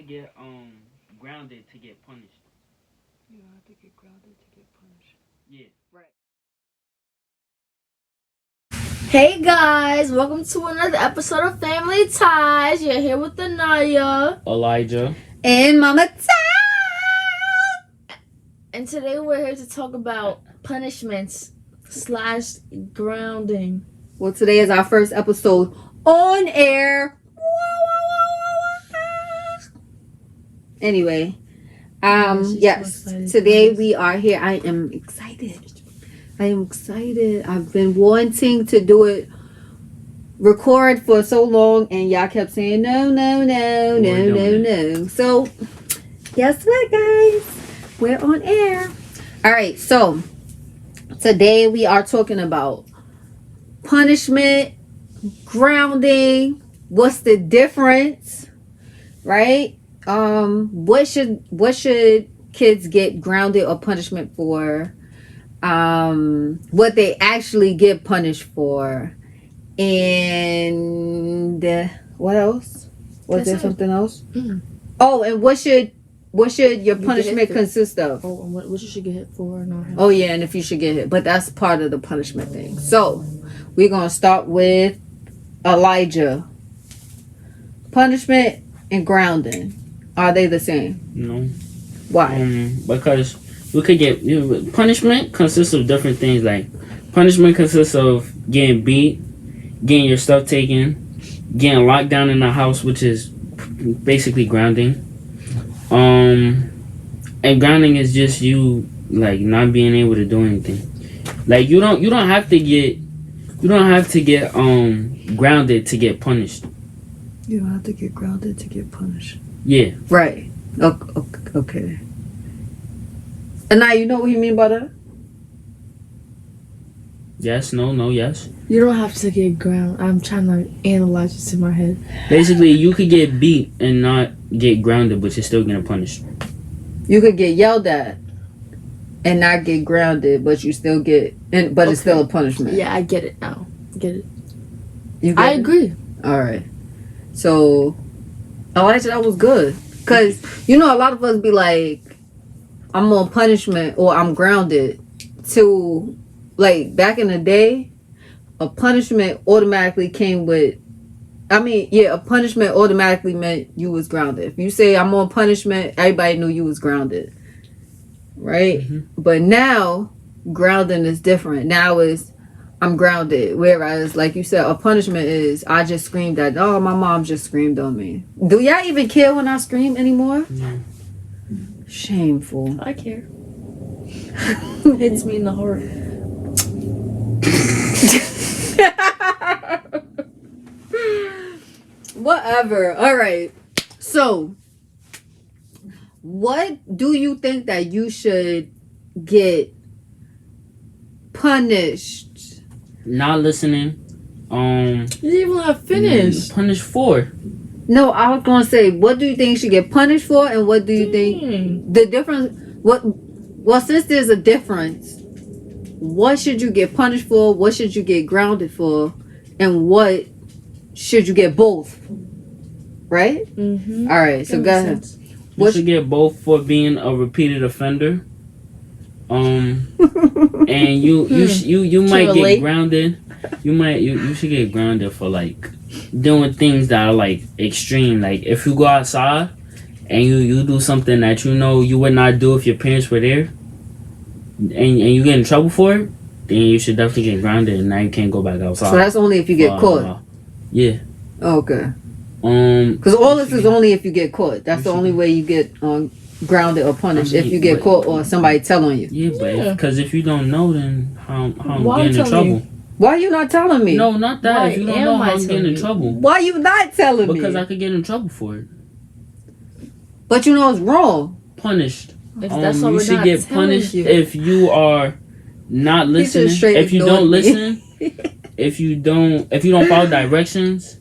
get grounded to get punished. You don't have to get grounded to get punished. Yeah. Right. Hey guys, welcome to another episode of Family Ties. You're here with Anaya, Elijah. and Mama Ty. And today we're here to talk about punishments / grounding. Well, today is our first episode on air. Anyway, yes, today we are here. I am excited. I've been wanting to do it, record for so long, and y'all kept saying no. So, guess what, guys? We're on air. All right, so today we are talking about punishment, grounding. What's the difference, right? What should kids get grounded or punishment for? What they actually get punished for, and what else? Was there something else? Mm-hmm. Oh, and what should your punishment consist of? Oh, and what you should get hit for or not. Oh yeah, and if you should get hit, but that's part of the punishment thing. So we're gonna start with Elijah. Punishment and grounding, are they the same? No. Why? Because we could get punishment consists of different things. Like punishment consists of getting beat, getting your stuff taken, getting locked down in the house, which is basically grounding. And grounding is just you like not being able to do anything. Like you don't have to get grounded to get punished. You don't have to get grounded to get punished. Yeah. Right. Okay. And now you know what you mean by that? Yes, no, yes. You don't have to get grounded. I'm trying to analyze this in my head. Basically, you could get beat and not get grounded, but you're still getting punished. You could get yelled at and not get grounded, but you still but it's still a punishment. Yeah, I get it now. Get it. I agree. All right. So, Elijah, that was good. Because, a lot of us be like, I'm on punishment or I'm grounded. To, like, back in the day, a punishment automatically came with, a punishment automatically meant you was grounded. If you say I'm on punishment, everybody knew you was grounded. Right? Mm-hmm. But now, grounding is different. Now is, I'm grounded. Whereas, like you said, a punishment is, I just screamed at, my mom just screamed on me. Do y'all even care when I scream anymore? No. Shameful. I care. Hits me in the heart. Whatever. All right. So, what do you think that you should get punished? Not listening. You didn't even have finished. Punished for. No, I was gonna say, what do you think you should get punished for, and what do you think the difference? Well, since there's a difference, what should you get punished for? What should you get grounded for? And what should you get both? Right? Mm-hmm. All right. So go ahead. You should get both for being a repeated offender. And you might get grounded. You should get grounded for like doing things that are like extreme. Like if you go outside and you do something that you would not do if your parents were there, and you get in trouble for it, then you should definitely get grounded, and now you can't go back outside. So that's only if you get caught. Yeah. Okay. Because all this is only if you get caught. That's the only way you get grounded or punished, if you get caught or somebody telling you. Yeah, but because if you don't know, then how I'm getting in trouble? Why are you not telling me? No, not that. Why if you don't know how I'm getting in trouble. Why you not telling me? Because I could get in trouble for it. But it's wrong. Punished. That's why you should get punished if you are not listening. If you don't listen, if you don't follow directions,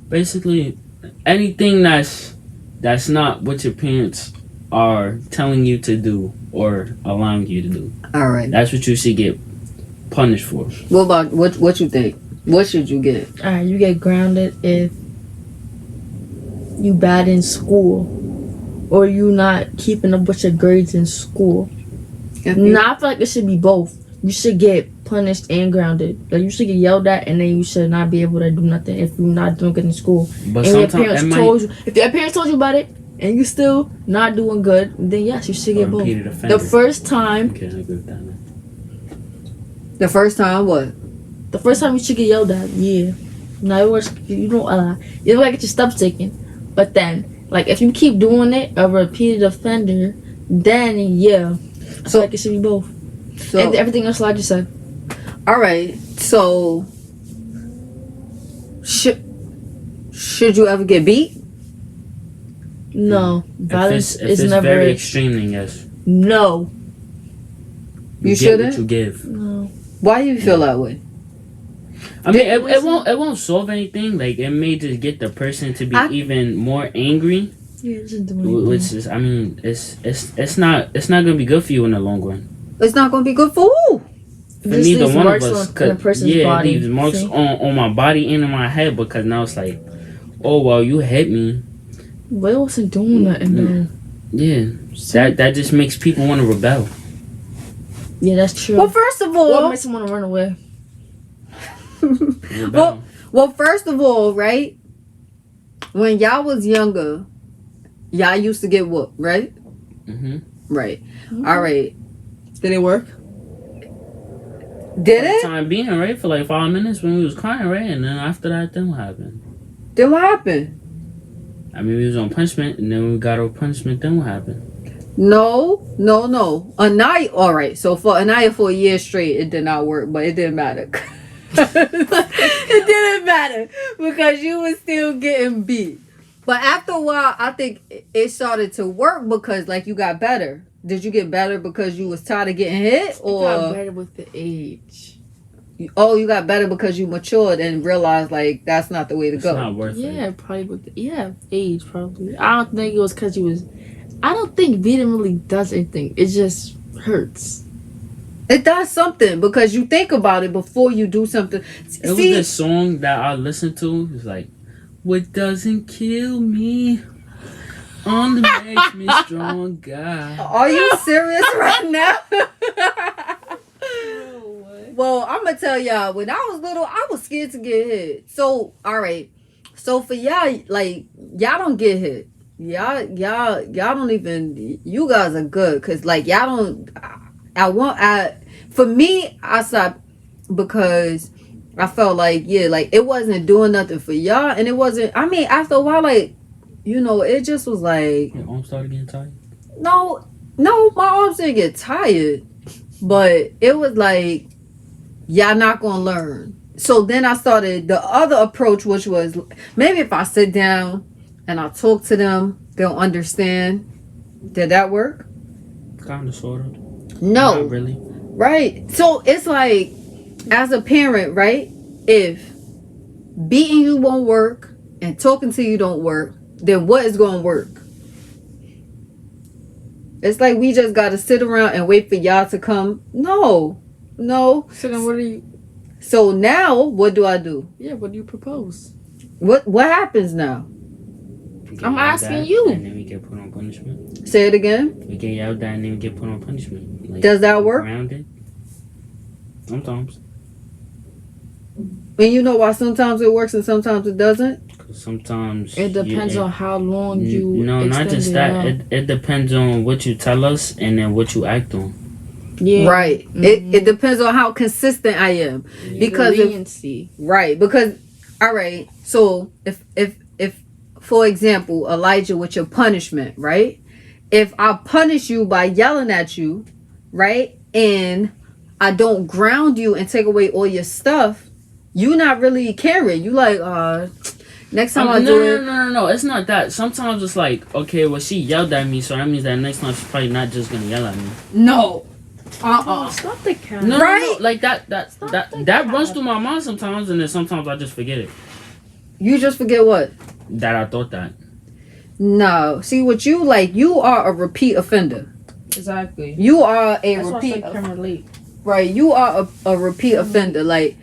basically anything that's not what your parents are telling you to do or allowing you to do. All right. That's what you should get punished for. What about what you think? What should you get? All right, you get grounded if you bad in school, or you not keeping up with your grades in school. Nah, I feel like it should be both. You should get punished and grounded. Like you should get yelled at, and then you should not be able to do nothing if you're not doing good in school. But and your sometimes parents told you, if your parents told you about it, and you still not doing good, then yes, you should get both. The first time. Okay, I agree with that. Man. The first time, what? The first time you should get yelled at, yeah. Now it works. You don't. You don't gotta get your stuff taken, but then, like, if you keep doing it, a repeated offender, then yeah. I feel like it should be both. So and everything else, like you said. All right. So should you ever get beat? No, violence if is it's never very extreme, then yes. No. You get shouldn't. what you give. No. Why do you feel that way? I mean, it won't solve anything. Like it may just get the person to be even more angry. Yeah, just do Which is, I mean, it's not gonna be good for you in the long run. It's not gonna be good for who? For neither one of us, it leaves marks on my body and in my head because now it's like, oh well, you hit me. But it wasn't doing nothing though. Yeah, that just makes people want to rebel. Yeah, that's true. Well, first of all, what makes them want to run away? well, first of all, right? When y'all was younger, y'all used to get whooped, right? Mm-hmm. Right. All right. Did it work? Did it? Time being, right? For like 5 minutes when we was crying, right? And then after that, then what happened? Then what happened? I mean, we was on punishment, and then when we got our punishment, then what happened? No. Anaya, all right. So for Anaya for a year straight, it did not work, but it didn't matter. It didn't matter because you was still getting beat. But after a while, I think it started to work because like you got better. Did you get better because you was tired of getting hit, or I got better with the age? Oh, you got better because you matured and realized like that's not the way to go. It's not worth it. Yeah, probably with age probably. I don't think it was because you was. I don't think beating really does anything. It just hurts. It does something because you think about it before you do something. It was this song that I listened to. It's like, what doesn't kill me only makes me stronger. Are you serious right now? Well, I'm gonna tell y'all. When I was little, I was scared to get hit. So, all right. So for y'all, like y'all don't get hit. Y'all don't even. You guys are good because like y'all don't. For me, I stopped because I felt like like it wasn't doing nothing for y'all, and it wasn't. I mean, after a while, like it just was like Your arm started getting tired. no, my arms didn't get tired, but it was like y'all not gonna learn. So then I started the other approach, which was maybe if I sit down and I talk to them, they'll understand. Did that work? Kind of, sort of. No. Not really. Right. So it's like, as a parent, right? If beating you won't work and talking to you don't work, then what is going to work? It's like we just got to sit around and wait for y'all to come. No. So then what do you... So now, what do I do? Yeah, what do you propose? What happens now? I'm asking you. And then we get put on punishment. Say it again. We get yelled at and then we get put on punishment. Like, does that work? Grounded. Sometimes. And you know why sometimes it works and sometimes it doesn't? Cause sometimes it depends on how long you. No, not just that. It depends on what you tell us and then what you act on. Yeah. Right. Mm-hmm. It depends on how consistent I am. Because because all right. So if for example, Elijah, with your punishment, right? If I punish you by yelling at you, right? And I don't ground you and take away all your stuff, you not really caring. You like, next time I do it. No. It's not that. Sometimes it's like, okay, well, she yelled at me, so that means that next time she's probably not just gonna yell at me. No. Stop the count. No, right? No. Like that runs through my mind sometimes, and then sometimes I just forget it. You just forget what? That I thought that. No. See, what you like, you are a repeat offender. Exactly. You are a That's repeat. Why I can relate. Right. You are a repeat offender. Like,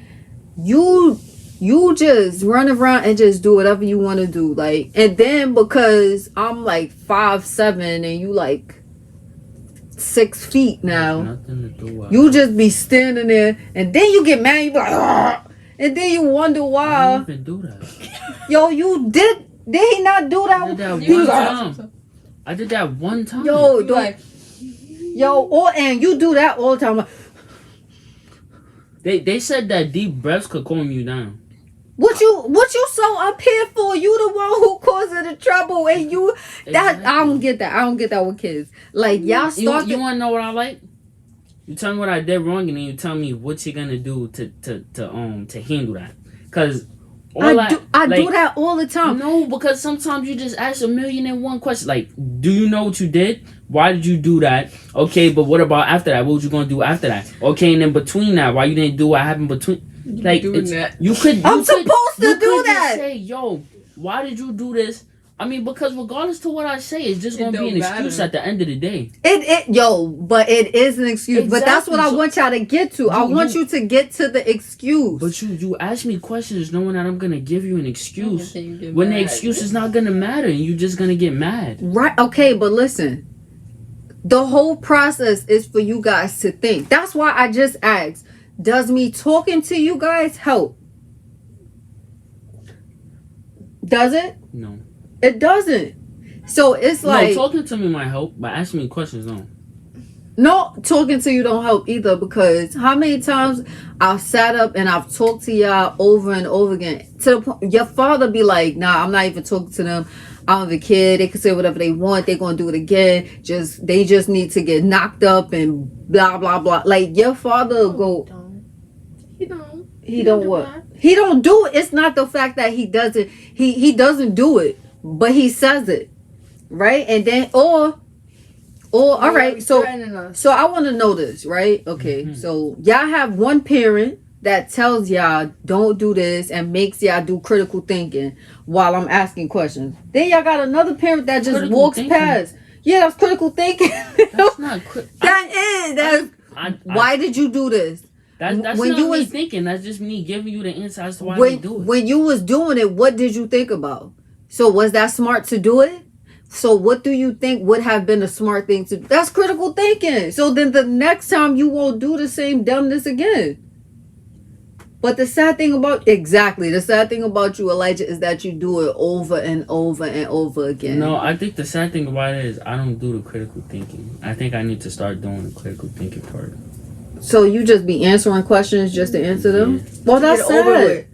you you just run around and just do whatever you want to do. Like, and then because I'm like 5'7" and you like 6 feet now, Nothing to do. you just be standing there, and then you get mad. You be like, "Ugh," and then you wonder I why. didn't even do that. Yo, you did. Did he not do that? I did that He one was- time. I did that one time. Yo, You like, and you do that all the time. They said that deep breaths could calm you down. What you so up here for? You the one who causing the trouble, and you that Exactly. I don't get that. I don't get that with kids. Like y'all start. You want to know what I like? You tell me what I did wrong, and then you tell me what you're gonna do to handle that. Cause I do that all the time. No, because sometimes you just ask 1,000,001 questions. Like, do you know what you did? Why did you do that? Okay, but what about after that? What was you gonna do after that? Okay, and then between that, why you didn't do what happened between? Like, doing that. you could. I'm supposed to do that. Just say, yo, why did you do this? I mean, because regardless to what I say, it's just gonna be an excuse at the end of the day. But it is an excuse. But that's what I want y'all to get to. I want you to get to the excuse. But you ask me questions knowing that I'm gonna give you an excuse when the mad. excuse is not gonna matter and you're just gonna get mad. Right? Okay, but listen. The whole process is for you guys to think. That's why I just asked. Does me talking to you guys help? Does it? No. It doesn't. So it's like No, talking to me might help, but asking me questions no. no, talking to you don't help either, because how many times I've sat up and I've talked to y'all over and over again to the point your father be like, nah, I'm not even talking to them. I don't have a kid. They can say whatever they want. They're gonna do it again. They just need to get knocked up and blah blah blah. Like your father go. He don't what? He don't do it. It's not the fact that he doesn't. He doesn't do it, but he says it, right? And then or all right. So I want to know this, right? Okay. Mm-hmm. So y'all have one parent that tells y'all don't do this and makes y'all do critical thinking while I'm asking questions. Then y'all got another parent that just Critical walks thinking? past. Yeah, that's critical thinking. That's not Why did you do this? That's when not you me was thinking. That's just me giving you the answer as to why we do it. When you was doing it, what did you think about? So was that smart to do it? So what do you think would have been a smart thing to do? That's critical thinking. So then the next time you won't do the same dumbness again. But the sad thing about you, Elijah, is that you do it over and over and over again. No, I think the sad thing about it is I don't do the critical thinking. I think I need to start doing the critical thinking part. So you just be answering questions just to answer them? Yeah. Well, that's sad.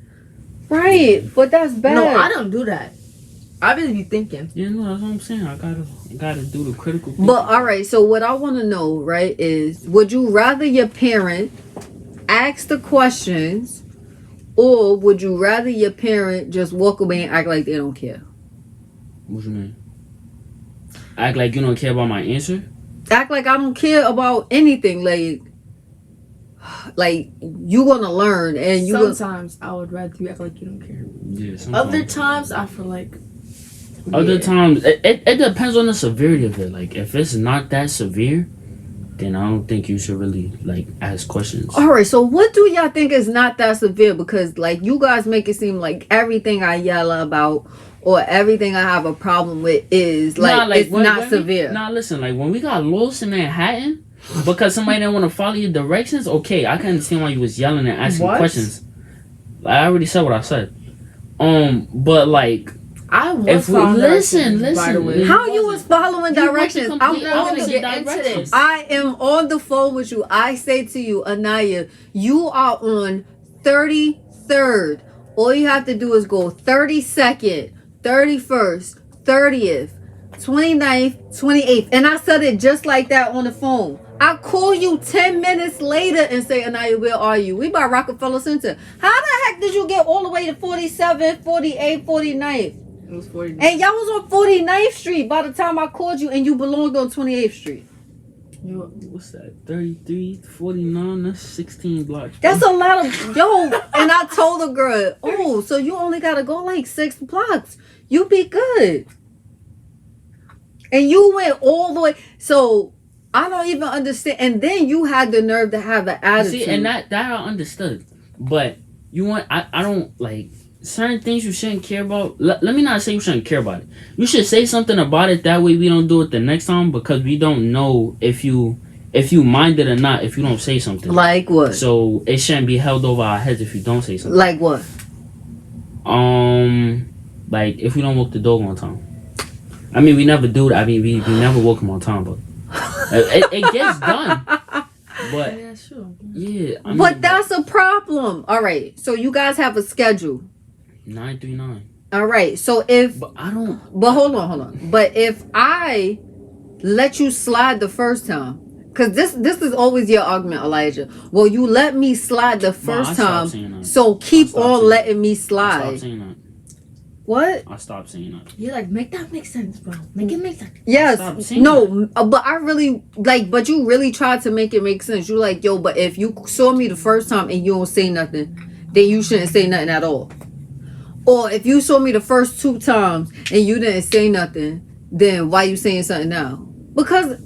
Right, but that's bad. No, I don't do that. I really be thinking. Yeah, no, that's what I'm saying. I gotta do the critical thinking. But all right, so what I want to know, right, is would you rather your parent ask the questions, or would you rather your parent just walk away and act like they don't care? What you mean? Act like you don't care about my answer? Act like I don't care about anything. Like you gonna learn, and you Sometimes I would rather you act like you don't care. Yeah. Other times I feel like. Other times it depends on the severity of it. Like if it's not that severe, then I don't think you should really like ask questions. All right, so what do y'all think is not that severe? Because like you guys make it seem like everything I yell about or everything I have a problem with is it's not severe. Listen, like when we got lost in Manhattan because somebody didn't want to follow your directions, okay, I can understand why you was yelling and asking questions. Like, I already said what I said. But like I was following listen. By the way. How you was following directions? This. I am on the phone with you. I say to you, Anaya, you are on 33rd. All you have to do is go 32nd, 31st, 30th, 29th, 28th. And I said it just like that on the phone. I call you 10 minutes later and say, Anaya, where are you? We by Rockefeller Center. How the heck did you get all the way to 47th, 48th, 49th? It was 49th. And y'all was on 49th Street by the time I called you, and you belonged on 28th Street. Yo, what's that? 33, 49, that's 16 blocks. That's a lot of, and I told the girl, oh, so you only got to go like 6 blocks. You be good. And you went all the way. So I don't even understand. And then you had the nerve to have an attitude. See, and that I understood. But You want? I don't like certain things you shouldn't care about. Let me not say you shouldn't care about it. You should say something about it. That way we don't do it the next time because we don't know if you mind it or not. If you don't say something, Like what? so it shouldn't be held over our heads if you don't say something. Like what? Like if we don't walk the dog on time. I mean, we never do that. I mean, we never walk him on time, but it gets done. But Yeah, sure. yeah, I mean, But that's a problem. All right. So you guys have a schedule. 939. All right. So if But I don't. but hold on. But if I let you slide the first time, because this is always your argument, Elijah. Well, you let me slide the first I time, stopped saying that. so keep stopped on saying letting me I stopped slide. saying that. What? I stopped saying that. You're like, make that make sense, bro. Make it make sense. Stop Yes. saying No, but I really but you really tried to make it make sense. You like, yo, but if you saw me the first time and you don't say nothing, then you shouldn't say nothing at all. Or if you saw me the first 2 times and you didn't say nothing, then why you saying something now? Because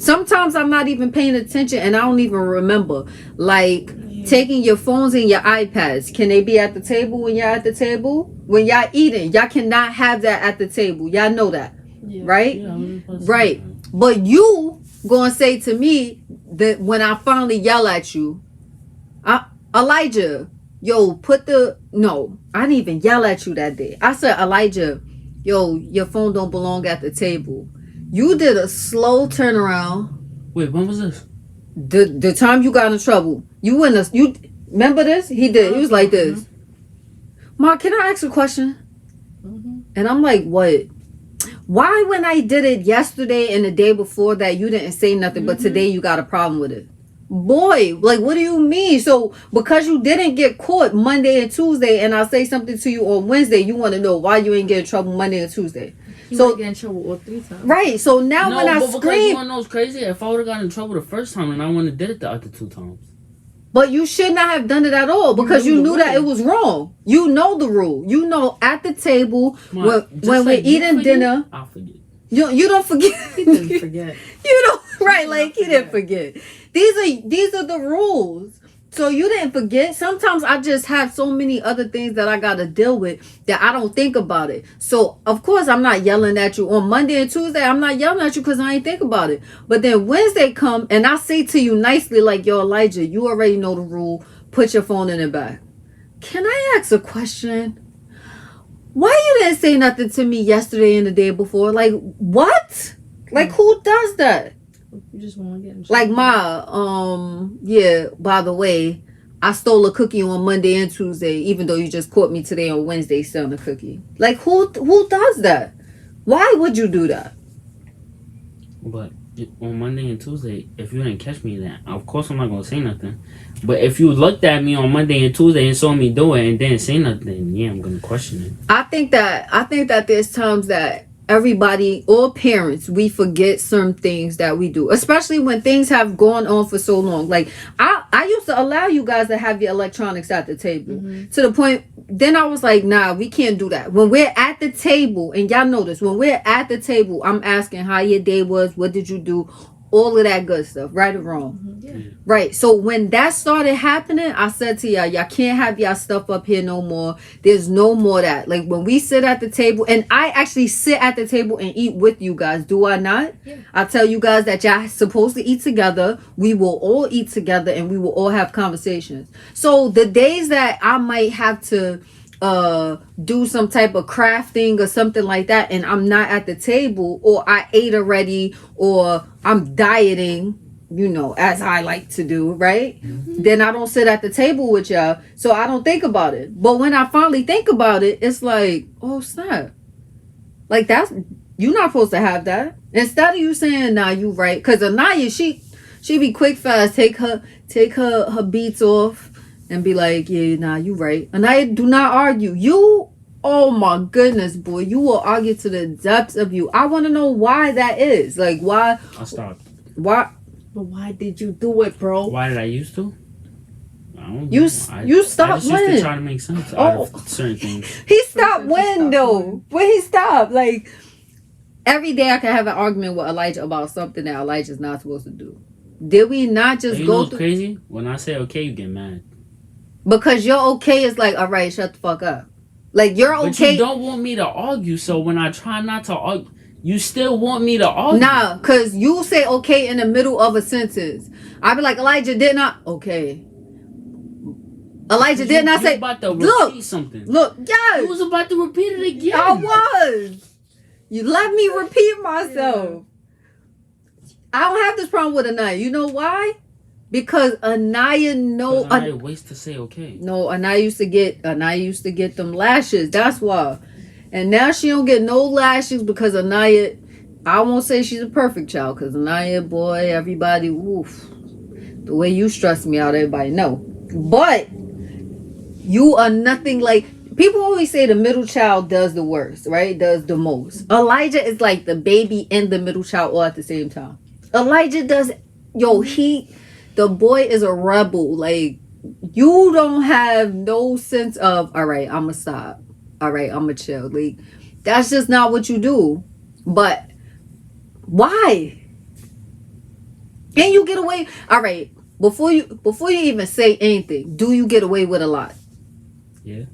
sometimes I'm not even paying attention and I don't even remember. Like taking your phones and your iPads. Can they be at the table when you're at the table? When y'all eating, y'all cannot have that at the table. Y'all know that, right? Yeah, Right. But you gonna say to me that when I finally yell at you, Elijah, yo, I didn't even yell at you that day. I said, Elijah, yo, your phone don't belong at the table. You did a slow turnaround. Wait, when was this? The time you got in trouble. You remember this? He did. He was like this. Ma, can I ask a question? And I'm like, what? Why when I did it yesterday and the day before that you didn't say nothing, but today you got a problem with it? Boy, like what do you mean? So because you didn't get caught Monday and Tuesday and I say something to you on Wednesday, you want to know why you ain't get in trouble Monday and Tuesday? So get in trouble all 3 times. Right. So now when I scream, you want to know what's crazy? If I would have gotten in trouble the first time and I wouldn't have did it the other 2 times. but you should not have done it at all because you knew that it was wrong. You know the rule. You know at the table when we're eating dinner. I'll forget. You don't forget. He didn't forget. You don't right like he didn't forget. These are the rules. So you didn't forget. Sometimes I just have so many other things that I gotta deal with that I don't think about it. So of course I'm not yelling at you on Monday and Tuesday. I'm not yelling at you because I ain't think about it. But then Wednesday come and I say to you nicely like, yo, Elijah, you already know the rule. Put your phone in the bag. Can I ask a question? Why you didn't say nothing to me yesterday and the day before? Like what? Like who does that? You just want to get in trouble. Like yeah, by the way, I stole a cookie on Monday and Tuesday, even though you just caught me today on Wednesday selling a cookie. Like who does that? Why would you do that? But on Monday and Tuesday, if you didn't catch me then, of course I'm not gonna say nothing. But if you looked at me on Monday and Tuesday and saw me do it and didn't say nothing, yeah, I'm gonna question it. I think that there's times that everybody, all parents, we forget certain things that we do, especially when things have gone on for so long. Like I used to allow you guys to have your electronics at the table to the point. Then I was like, nah, we can't do that. When we're at the table, and y'all know this, when we're at the table, I'm asking how your day was, what did you do, all of that good stuff, right or wrong. Right. So when that started happening, I said to y'all can't have y'all stuff up here no more. There's no more that. Like when we sit at the table, and I actually sit at the table and eat with you guys, do I not? Yeah. I tell you guys that y'all supposed to eat together. We will all eat together and we will all have conversations. So the days that I might have to do some type of crafting or something like that and I'm not at the table, or I ate already, or I'm dieting, you know, as I like to do, right? Then I don't sit at the table with y'all, so I don't think about it. But when I finally think about it, it's like, oh snap, like that's, you're not supposed to have that. Instead of you saying, nah, you right, because Anaya, she be quick fast, take her beats off and be like, yeah, nah, you right. And I do not argue. You, oh my goodness, boy, you will argue to the depths of you. I want to know why that is. Like, why? I stopped. Why? But why did you do it, bro? Why did I used to? I don't know. You I stopped just when? used to try to make sense out of certain things. He stopped He when, stopped though? when? When he stopped? Like, every day I can have an argument with Elijah about something that Elijah's not supposed to do. Did we not just You know go what's through? crazy? When I say okay, you get mad. Because your okay is like, all right, shut the fuck up. Like, you're okay. But you don't want me to argue, so when I try not to argue, you still want me to argue. Nah, because you say okay in the middle of a sentence. I be like, Elijah did not. Okay. Elijah did not say. About to repeat something. Look, yes. You was about to repeat it again. I was. You let me repeat myself. I don't have this problem with Anaya. You know why? Because Anaya Anaya waits to say okay. No, Anaya used to get them lashes. That's why. And now she don't get no lashes because Anaya, I won't say she's a perfect child because Anaya, boy, everybody, woof. The way you stress me out, everybody know. But you are nothing like, people always say the middle child does the worst, right? Does the most. Elijah is like the baby and the middle child all at the same time. Elijah does, the boy is a rebel. Like, you don't have no sense of, all right, I'm going to stop. All right, I'm going to chill. Like, that's just not what you do. But why? And you get away. All right, before you even say anything, do you get away with a lot? Yeah.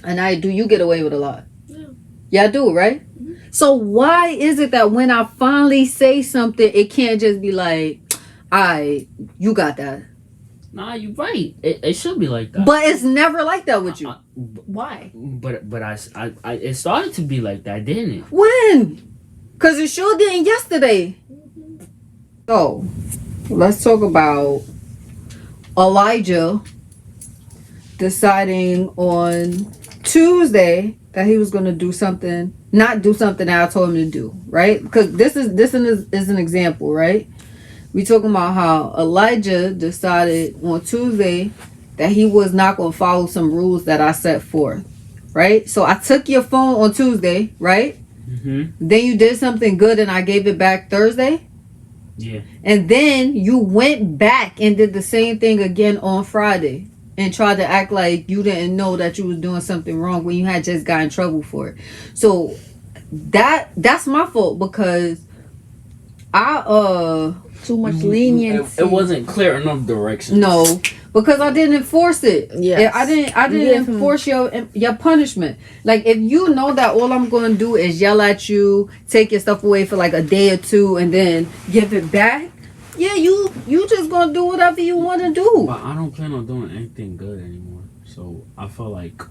And do you get away with a lot? Yeah. Yeah, I do, right? Mm-hmm. So why is it that when I finally say something, it can't just be like, all right, you got that? Nah, you're right. It should be like that. But it's never like that with you. Why? But I it started to be like that, didn't it? When? Because it sure didn't yesterday. So, let's talk about Elijah deciding on Tuesday that he was going to do something, not do something that I told him to do, right? Because this is an example, right? We talking about how Elijah decided on Tuesday that he was not going to follow some rules that I set forth, right? So I took your phone on Tuesday, right? Mm-hmm. Then you did something good and I gave it back Thursday. Yeah. And then you went back and did the same thing again on Friday and tried to act like you didn't know that you was doing something wrong when you had just got in trouble for it. So that's my fault because I too much leniency. It wasn't clear enough direction. No, because I didn't enforce it. Yeah, I didn't enforce your punishment. Like, if you know that all I'm going to do is yell at you, take your stuff away for like a day or two, and then give it back. Yeah, you just gonna do whatever you want to do. But I don't plan on doing anything good anymore. So I feel like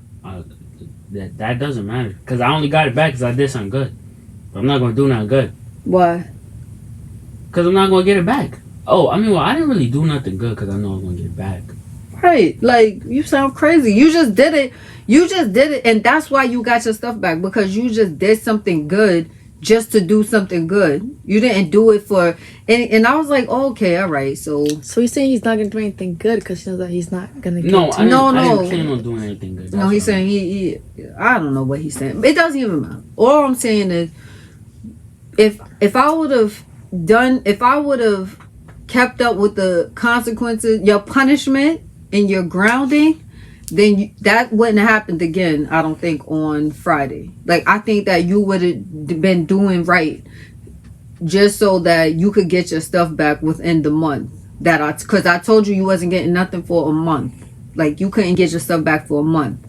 that doesn't matter because I only got it back because I did something good. But I'm not gonna do nothing good. Why? Because I'm not gonna get it back. Oh, I mean, I didn't really do nothing good because I know I was gonna get it back. Right? Like, you sound crazy. You just did it. And that's why you got your stuff back, because you just did something good just to do something good. You didn't do it for and I was like, oh, okay, all right. So he's saying he's not gonna do anything good because he knows that he's not gonna get I didn't no. plan on doing anything good. No, he's saying he I don't know what he's saying. It doesn't even matter. All I'm saying is if I would have kept up with the consequences, your punishment and your grounding, then that wouldn't have happened again, I don't think, on Friday. Like, I think that you would have been doing right just so that you could get your stuff back within the month. Because I told you wasn't getting nothing for a month. Like, you couldn't get your stuff back for a month.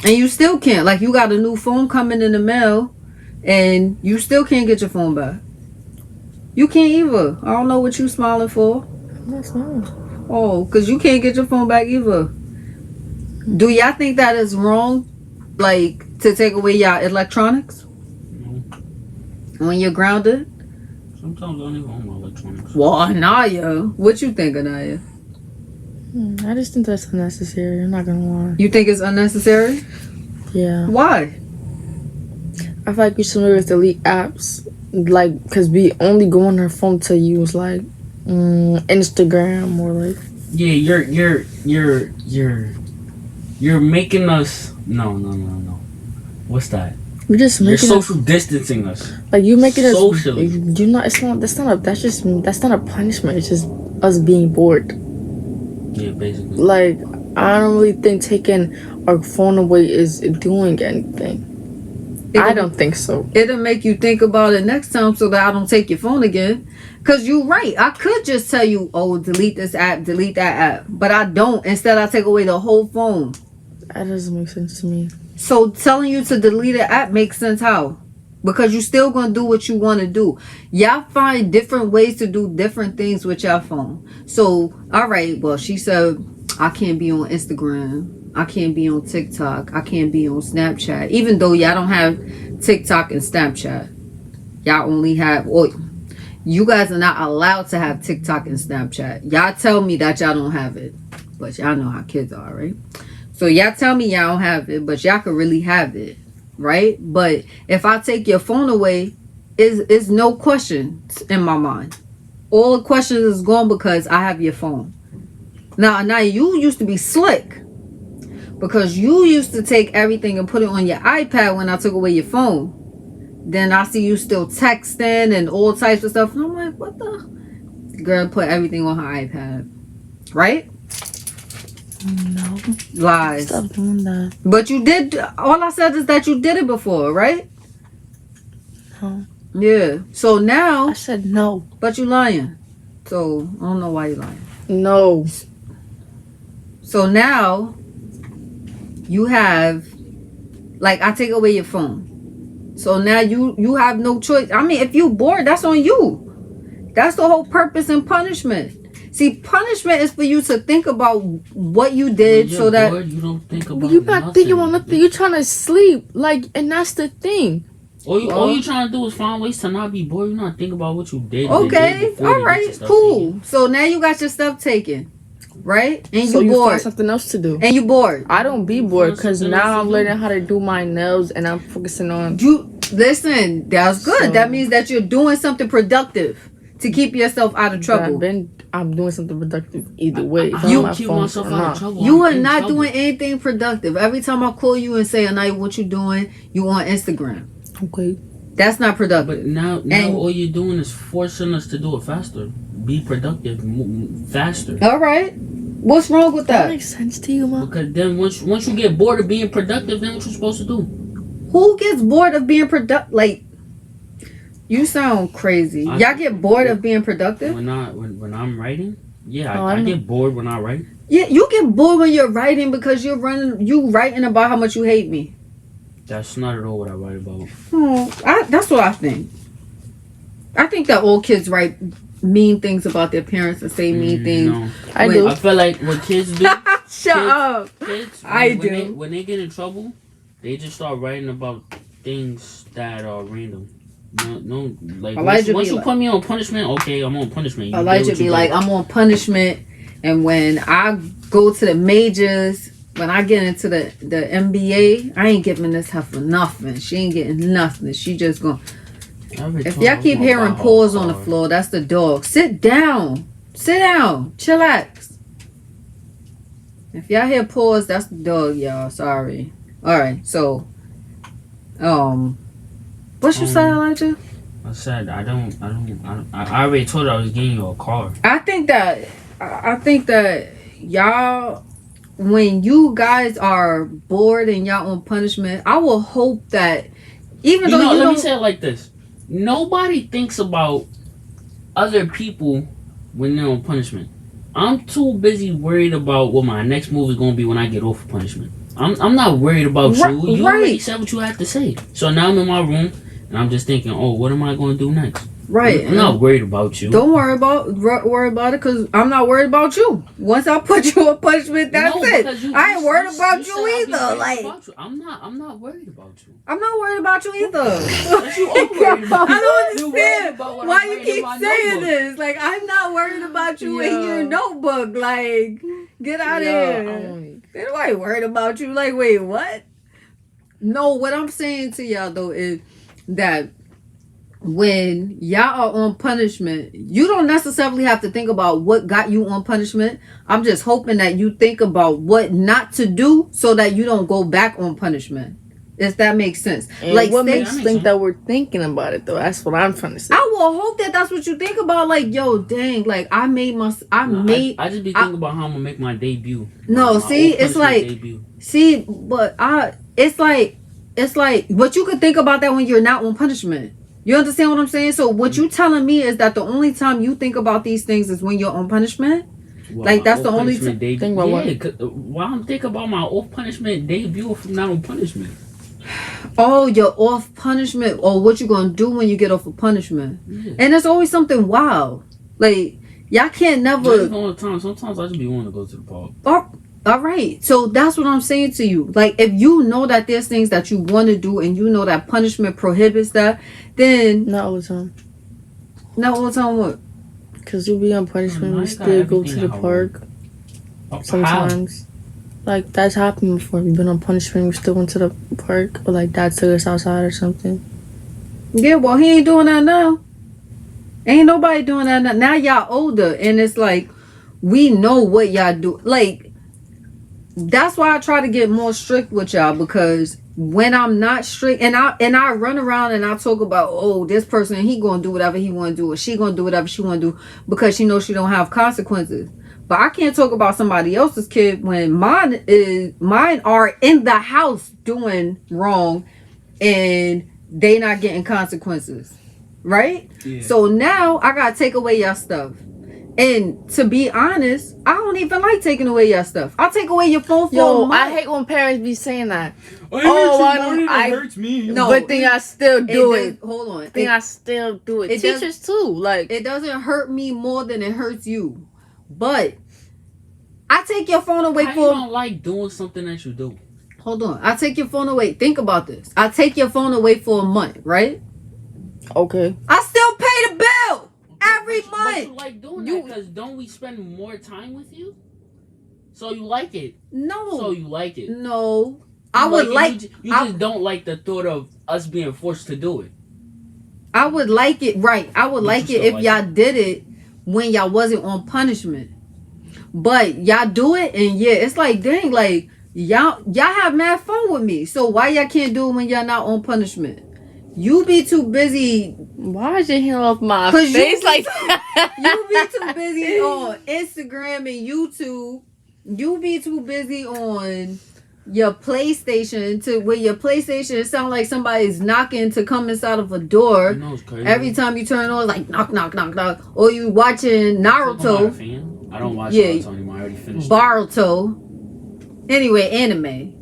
And you still can't. Like, you got a new phone coming in the mail and you still can't get your phone back. You can't either. I don't know what you smiling for. I'm not smiling. Oh, because you can't get your phone back either. Do y'all think that is wrong? Like, to take away y'all electronics? No. When you're grounded? Sometimes I don't even own my electronics. Well, Anaya. What you think, Anaya? I just think that's unnecessary. I'm not gonna lie. You think it's unnecessary? Yeah. Why? I feel like we should maybe delete apps. Like, because we only go on our phone to use, like, Instagram or, like... Yeah, you're making us... No. What's that? We're just making You're social distancing us. Like, you making us... Socially. That's not a punishment. It's just us being bored. Yeah, basically. Like, I don't really think taking our phone away is doing anything. I don't think so. It'll make you think about it next time so that I don't take your phone again. Because you're right. I could just tell you, oh, delete this app, delete that app. But I don't. Instead, I take away the whole phone. That doesn't make sense to me. So telling you to delete an app makes sense how? Because you're still going to do what you want to do. Y'all find different ways to do different things with your phone. So, all right, well, she said, I can't be on Instagram. I can't be on TikTok. I can't be on Snapchat. Even though y'all don't have TikTok and Snapchat. Y'all only have, well, you guys are not allowed to have TikTok and Snapchat. Y'all tell me that y'all don't have it. But y'all know how kids are, right? So y'all tell me y'all don't have it, but y'all could really have it, right? But if I take your phone away, is no questions in my mind. All the questions is gone because I have your phone. Now you used to be slick. Because you used to take everything and put it on your iPad when I took away your phone. Then I see you still texting and all types of stuff. And I'm like, what the? Girl put everything on her iPad. Right? No. Lies. Stop doing that. But you did. All I said is that you did it before, right? No. Yeah. So now. I said no. But you lying. So I don't know why you lying. No. So now. You have, like, I take away your phone. So now you have no choice. I mean, if you bored, that's on you. That's the whole purpose and punishment. See, punishment is for you to think about what you did so that bored, you don't think about You're not thinking about nothing. You're trying to sleep. Like, and that's the thing. All you trying to do is find ways to not be bored. You're not thinking about what you did. Okay, all right, cool. So now you got your stuff taken. Right? And So you you bored. find something else to do. And you bored. I don't be bored because now I'm learning how to do my nails and I'm focusing on. You listen. That's good. So- That means that you're doing something productive to keep yourself out of trouble. I'm doing something productive either way. You keep myself out of trouble. You are not doing anything productive. Every time I call you and say, "Anaya, what you doing?" You on Instagram. Okay. That's not productive. But now all you're doing is forcing us to do it faster. Be productive, faster. All right. What's wrong with That that? makes sense to you, Mom? Because then once you get bored of being productive, then what you supposed to do? Who gets bored of being productive? Like, you sound crazy. Y'all get bored of being productive? When I'm writing, yeah, Oh, I get bored when I write. Yeah, you get bored when you're writing because you writing about how much you hate me. That's not at all what I write about. That's what I think. I think that old kids write mean things about their parents and say mean things. No. I do. I feel like what kids do. Shut up. Kids, I when do. When they get in trouble, they just start writing about things that are random. No, like once you put me on punishment, okay, I'm on punishment. You Elijah be like, I'm on punishment, and when I go to the majors, when I get into the NBA, I ain't giving this heifer nothing. She ain't getting nothing. She just going. If y'all keep hearing paws on the floor, that's the dog. Sit down. Sit down. Chillax. If y'all hear paws, that's the dog, y'all. Sorry. All right. So, what you say, Elijah? I said I already told her I was getting you a car. I think that y'all, when you guys are bored and y'all on punishment, I will hope that even though let me say it like this. Nobody thinks about other people when they're on punishment. I'm too busy worried about what my next move is going to be when I get off of punishment. I'm not worried about you. You already said what you had to say. So now I'm in my room and I'm just thinking, oh, what am I going to do next? Right. I'm not worried about you. Don't worry about it because I'm not worried about you. Once I put you on punishment, that's it. I ain't worried about you either. Like, I'm not worried about you. I'm not worried about you either. But you are worried about me. I don't understand about why you keep saying this. Like, I'm not worried about you in your notebook. Like, get out of here. Nobody worried about you. Like, wait, what? No, what I'm saying to y'all though is that when y'all are on punishment, you don't necessarily have to think about what got you on punishment. I'm just hoping that you think about what not to do so that you don't go back on punishment. If that makes sense. And like, what makes you think that we're thinking about it though? That's what I'm trying to say. I will hope that that's what you think about. Like, yo, dang, like I just be thinking about how I'm gonna make my debut. No, see, it's like, debut. See, but it's like it's like, but you could think about that when you're not on punishment. You understand what I'm saying? So what you telling me is that the only time you think about these things is when you're on punishment? Well, like that's the only time. thing about what? Why I'm thinking about my off punishment debut if I'm not on punishment. Oh, you're off punishment. Or what you gonna do when you get off of punishment? Yeah. And there's always something wild. Like y'all can't never. Not all the time. Sometimes I just be wanting to go to the park. All right. So that's what I'm saying to you. Like if you know that there's things that you want to do and you know that punishment prohibits that, then not all the time. Not all the time. What? Because you'll be on punishment, we still go to the park. Sometimes. Like, that's happened before. We've been on punishment, we still went to the park. Or, like, dad took us outside or something. Yeah, well, he ain't doing that now. Ain't nobody doing that now. Now y'all older. And it's like, we know what y'all do. Like, that's why I try to get more strict with y'all. Because when I'm not strict, and I run around and I talk about, oh, this person, he gonna do whatever he wanna do, or she gonna do whatever she wanna do, because she knows she don't have consequences. But I can't talk about somebody else's kid when mine are in the house doing wrong and they not getting consequences, right? Yeah. So now I gotta take away your stuff. And to be honest, I don't even like taking away your stuff. I'll take away your phone for a month. I hate when parents be saying that. It hurts me. No, but then I still do it. Hold on. Then I still do it. Teachers too. Like, it doesn't hurt me more than it hurts you. But I take your phone away for... I don't like doing something that you do. Hold on. I take your phone away. Think about this. I take your phone away for a month, right? Okay. I still pay the bill. Every month. But you like doing that because don't we spend more time with you? So you like it. No. So you like it. No. I would like... You just don't like the thought of us being forced to do it. I would like it, right. I would like it if y'all did it when y'all wasn't on punishment. But y'all do it and yeah, it's like, dang, like, y'all have mad fun with me. So why y'all can't do it when y'all not on punishment? You be too busy. Why is your hand off my face like that? You be too busy on Instagram and YouTube. You be too busy on your PlayStation to where your PlayStation it sound like somebody's knocking to come inside of a door. You know, it's crazy. Every time you turn it on, it's like knock, knock, knock, knock. Or you watching Naruto. I don't watch Naruto anymore. I already finished Boruto. Anyway, anime.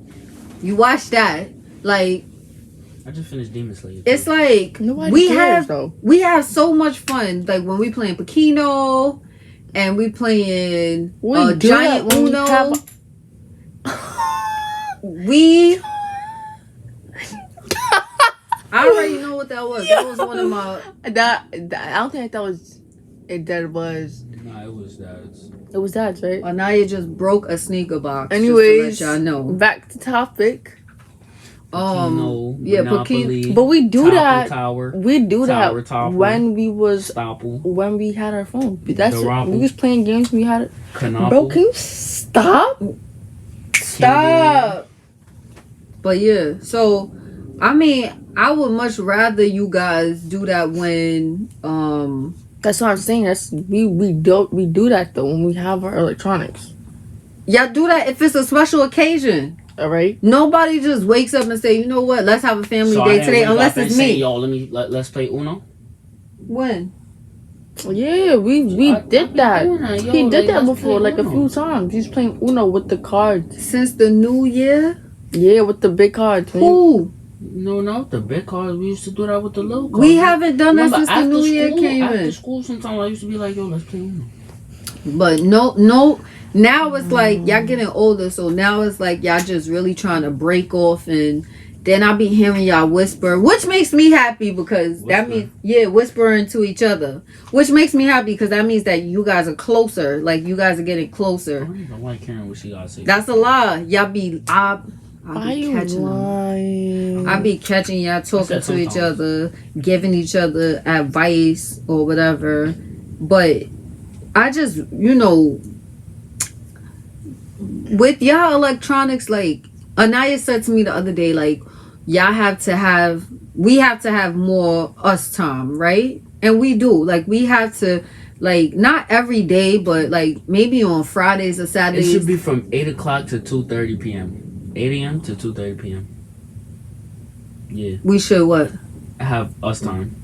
You watch that. Like, I just finished Demon Slayer. It's like we have so much fun. Like when we playing Pokino and we playing Giant Uno. I already know what that was. That was one of my. I don't think that was it. That was. Nah, it was Dad's. It was Dad's, right? Well, now you just broke a sneaker box. Anyways, just to let y'all know. Back to topic. Monopoly, but we do that. Tower, we do tower, that topper, when we was Stopple. When we had our phone. That's we was playing games. We had it. Canopple. Bro, can you stop? Stop. But yeah, so I mean, I would much rather you guys do that when That's what I'm saying. That's we do that though when we have our electronics. Y'all do that if it's a special occasion. All right. Nobody just wakes up and say, you know what, let's have a family day today, unless it's me. Yo, let's play Uno. When? Yeah, we did that. He did that before, like a few times. He's playing Uno with the cards since the new year. Yeah, with the big cards. Man. Who? No, not the big cards. We used to do that with the little cards. We haven't done that since the new year came in. After school, sometimes I used to be like, yo, let's play Uno. But no. Now it's like y'all getting older, so now it's like y'all just really trying to break off, and then I be hearing y'all whisper, which makes me happy because that means whispering to each other, which makes me happy because that means that you guys are closer, like you guys are getting closer. I don't even like hearing what she gotta say. That's a lie. Y'all be I be catching them. I be catching y'all talking to each other, giving each other advice or whatever, but I just with y'all electronics, like Anaya said to me the other day, like we have to have more us time, right? And we do. Like we have to, like, not every day, but like maybe on Fridays or Saturdays. It should be from 8 o'clock to 2:30 p.m. 8 a.m. to 2:30 p.m. Yeah. We should what? Have us time.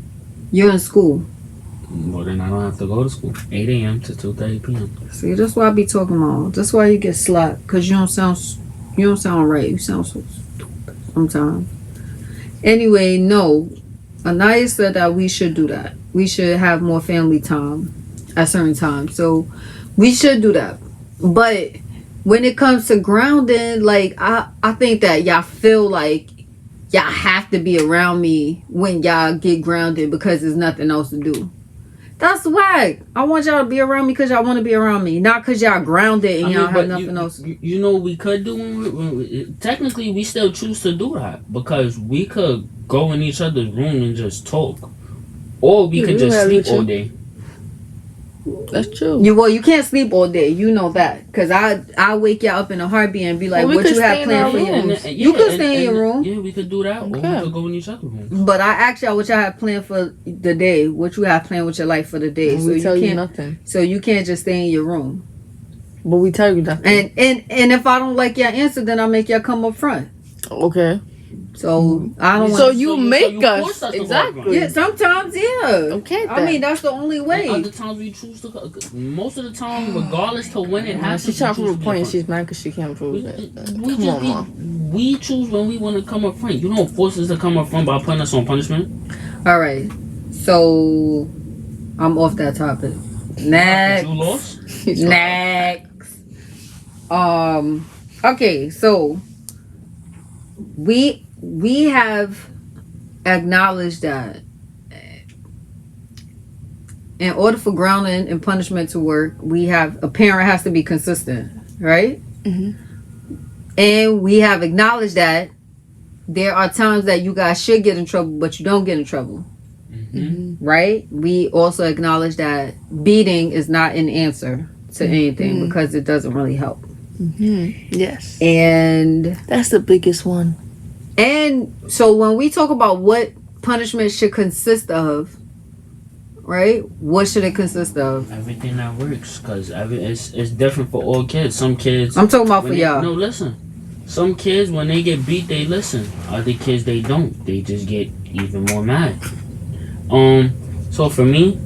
You're in school. Well, then I don't have to go to school. 8 a.m. to 2:30 p.m. See, that's why I be talking about. That's why you get slapped, because you don't sound right. You sound so stupid sometimes. Anyway, no. Anaya said that we should do that. We should have more family time at certain times. So we should do that. But when it comes to grounding, like I think that y'all feel like y'all have to be around me when y'all get grounded because there's nothing else to do. That's whack. I want y'all to be around me because y'all want to be around me, not because y'all grounded and y'all have nothing else. You know what we could do? Technically, we still choose to do that because we could go in each other's room and just talk, or we could just sleep all day. That's true. You can't sleep all day. You know that, because I wake y'all up in a heartbeat and be like, "What you have planned for you?" You could stay in your room. Yeah, we could do that, or we could go in each other's room. But I asked y'all what y'all have planned for the day. What you have planned with your life for the day. So we tell you nothing. So you can't just stay in your room. But we tell you nothing. And if I don't like your answer, then I make y'all come up front. Okay. So I don't. So you make us exactly. Yeah, sometimes Okay. I mean that's the only way. Other times we choose to. Most of the time, regardless to when it happens, she's trying to prove a point. She's mad because she can't prove it. Come on, Mom. We choose when we want to come up front. You don't force us to come up front by putting us on punishment. All right. So I'm off that topic. Next. You lost. Next. Okay. So we have acknowledged that in order for grounding and punishment to work, a parent has to be consistent, right? Mm-hmm. And we have acknowledged that there are times that you guys should get in trouble, but you don't get in trouble, right? We also acknowledge that beating is not an answer to anything because it doesn't really help. Yes. And that's the biggest one. And so when we talk about what punishment should consist of, right? What should it consist of? Everything that works, because it's different for all kids. Some kids... I'm talking about for y'all. No, listen. Some kids, when they get beat, they listen. Other kids, they don't. They just get even more mad. So for me,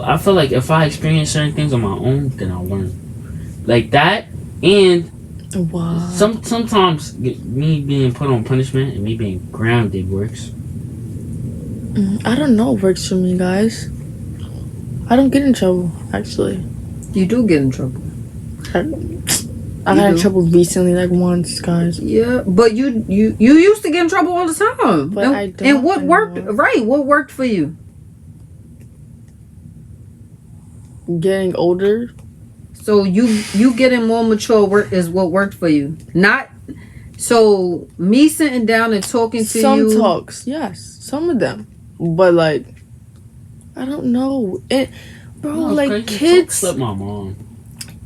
I feel like if I experience certain things on my own, then I'll learn. Like that, and wow. Sometimes me being put on punishment and me being grounded works. I don't know what works for me, guys. I don't get in trouble, actually. You do get in trouble. I got in trouble recently, like once, guys. Yeah, but you used to get in trouble all the time. But I don't. And what worked? Right, what worked for you? Getting older. So you getting more mature is what worked for you. Not so me sitting down and talking to you. Some talks, yes, some of them, but like I don't know. Like kids. Slip my mom.